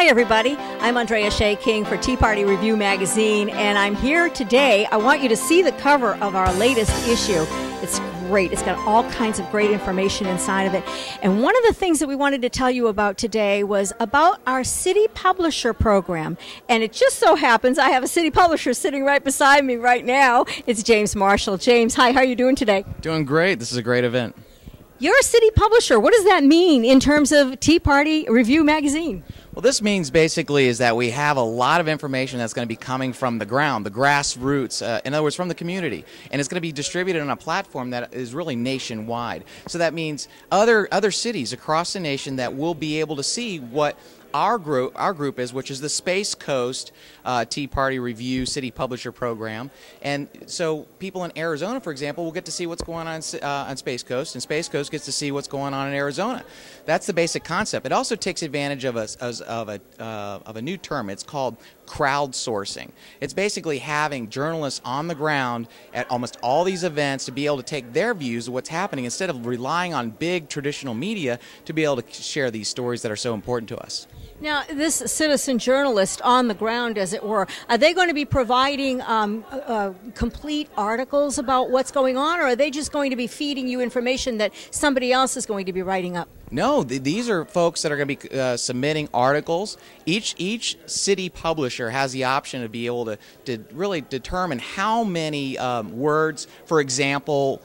everybody. I'm Andrea Shea King for Tea Party Review magazine, and I'm here today. I want you to see the cover of our latest issue. It's great. It's got all kinds of great information inside of it. And one of the things that we wanted to tell you about today was about our city publisher program. And it just so happens I have a city publisher sitting right beside me right now. It's James Marshall. James, hi, how are you doing today? Doing great. This is a great event. You're a city publisher. What does that mean in terms of Tea Party Review magazine? Well, this means basically is that we have a lot of information that's going to be coming from the ground, the grassroots, in other words, from the community. And it's going to be distributed on a platform that is really nationwide. So that means other cities across the nation that will be able to see what our group is, which is the Space Coast Tea Party Review City Publisher Program. And so people in Arizona, for example, will get to see what's going on Space Coast, and Space Coast gets to see what's going on in Arizona. That's the basic concept. It also takes advantage of a new term. It's called crowdsourcing. It's basically having journalists on the ground at almost all these events to be able to take their views of what's happening instead of relying on big traditional media to be able to share these stories that are so important to us. Now, this citizen journalist on the ground, as it were, are they going to be providing complete articles about what's going on, or are they just going to be feeding you information that somebody else is going to be writing up? No, these are folks that are going to be submitting articles. Each city publisher has the option to be able to really determine how many words, for example,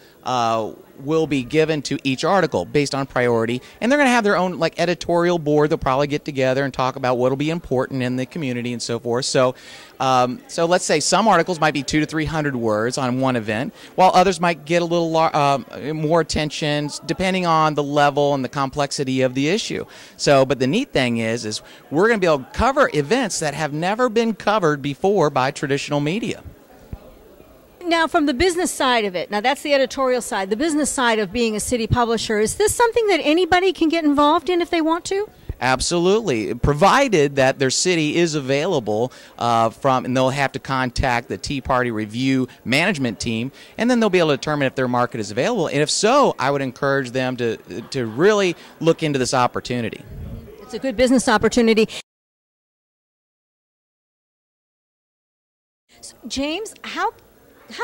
will be given to each article based on priority, and they're going to have their own editorial board. They'll probably get together and talk about what will be important in the community and so forth. So let's say some articles might be 200 to 300 words on one event, while others might get a little more attention depending on the level and the complexity of the issue. But the neat thing is we're going to be able to cover events that have never been covered before by traditional media. Now, from the business side of it, now that's the editorial side, the business side of being a city publisher, is this something that anybody can get involved in if they want to? Absolutely, provided that their city is available and they'll have to contact the Tea Party Review management team, and then they'll be able to determine if their market is available. And if so, I would encourage them to really look into this opportunity. It's a good business opportunity. So, James, how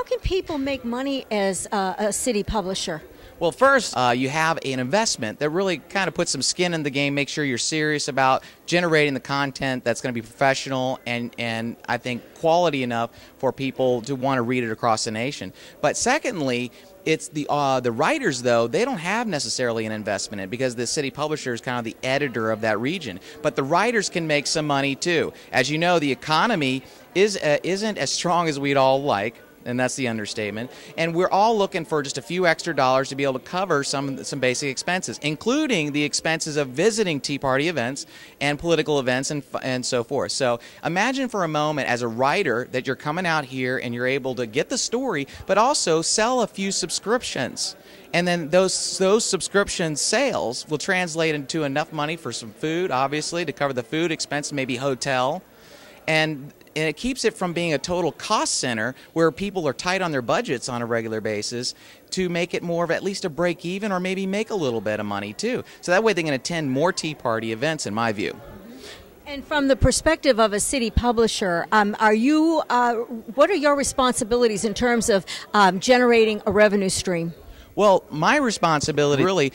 can people make money as a city publisher? Well, first, you have an investment that really kind of puts some skin in the game, make sure you're serious about generating the content that's going to be professional and I think quality enough for people to want to read it across the nation. But secondly, it's the writers, though, they don't have necessarily an investment in it because the city publisher is kind of the editor of that region. But the writers can make some money, too. As you know, the economy isn't as strong as we'd all like. And that's the understatement. And we're all looking for just a few extra dollars to be able to cover some basic expenses, including the expenses of visiting Tea Party events and political events and so forth. So imagine for a moment as a writer that you're coming out here and you're able to get the story, but also sell a few subscriptions. And then those subscription sales will translate into enough money for some food, obviously, to cover the food expense, maybe hotel. And it keeps it from being a total cost center where people are tight on their budgets on a regular basis to make it more of at least a break even or maybe make a little bit of money too. So that way they can attend more Tea Party events, in my view. And from the perspective of a city publisher, what are your responsibilities in terms of generating a revenue stream? Well, my responsibility really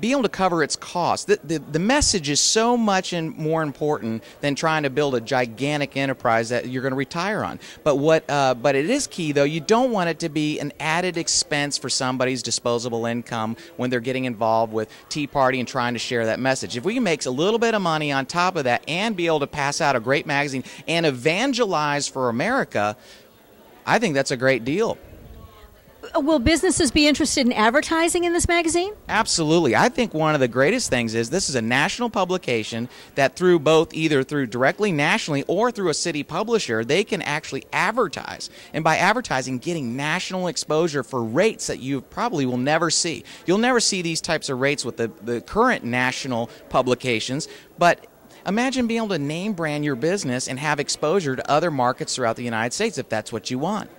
be able to cover its cost. The message is so much more important than trying to build a gigantic enterprise that you're going to retire on. But it is key, though. You don't want it to be an added expense for somebody's disposable income when they're getting involved with Tea Party and trying to share that message. If we can make a little bit of money on top of that and be able to pass out a great magazine and evangelize for America, I think that's a great deal. Will businesses be interested in advertising in this magazine? Absolutely. I think one of the greatest things is this is a national publication that either through directly nationally or through a city publisher, they can actually advertise. And by advertising, getting national exposure for rates that you probably will never see. You'll never see these types of rates with the current national publications, but imagine being able to name brand your business and have exposure to other markets throughout the United States if that's what you want.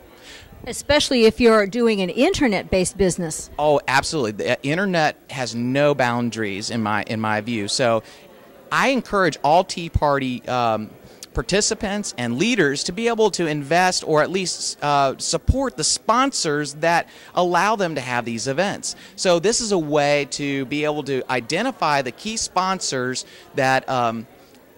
Especially if you're doing an internet-based business. Oh, absolutely. The internet has no boundaries in my view. So I encourage all Tea Party participants and leaders to be able to invest or at least support the sponsors that allow them to have these events. So this is a way to be able to identify the key sponsors that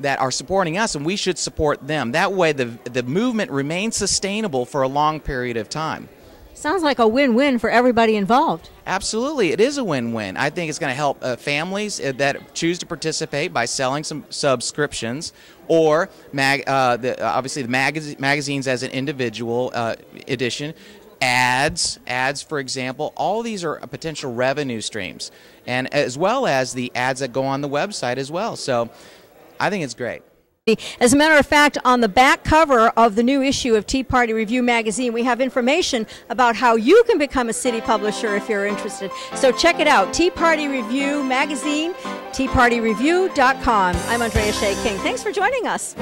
that are supporting us, and we should support them. That way the movement remains sustainable for a long period of time. Sounds like a win-win for everybody involved. Absolutely, it is a win-win. I think it's going to help families that choose to participate by selling some subscriptions, or obviously the magazines as an individual edition, ads, for example. All these are potential revenue streams, and as well as the ads that go on the website as well. So I think it's great. As a matter of fact, on the back cover of the new issue of Tea Party Review magazine, we have information about how you can become a city publisher if you're interested. So check it out, Tea Party Review magazine, teapartyreview.com. I'm Andrea Shea King. Thanks for joining us.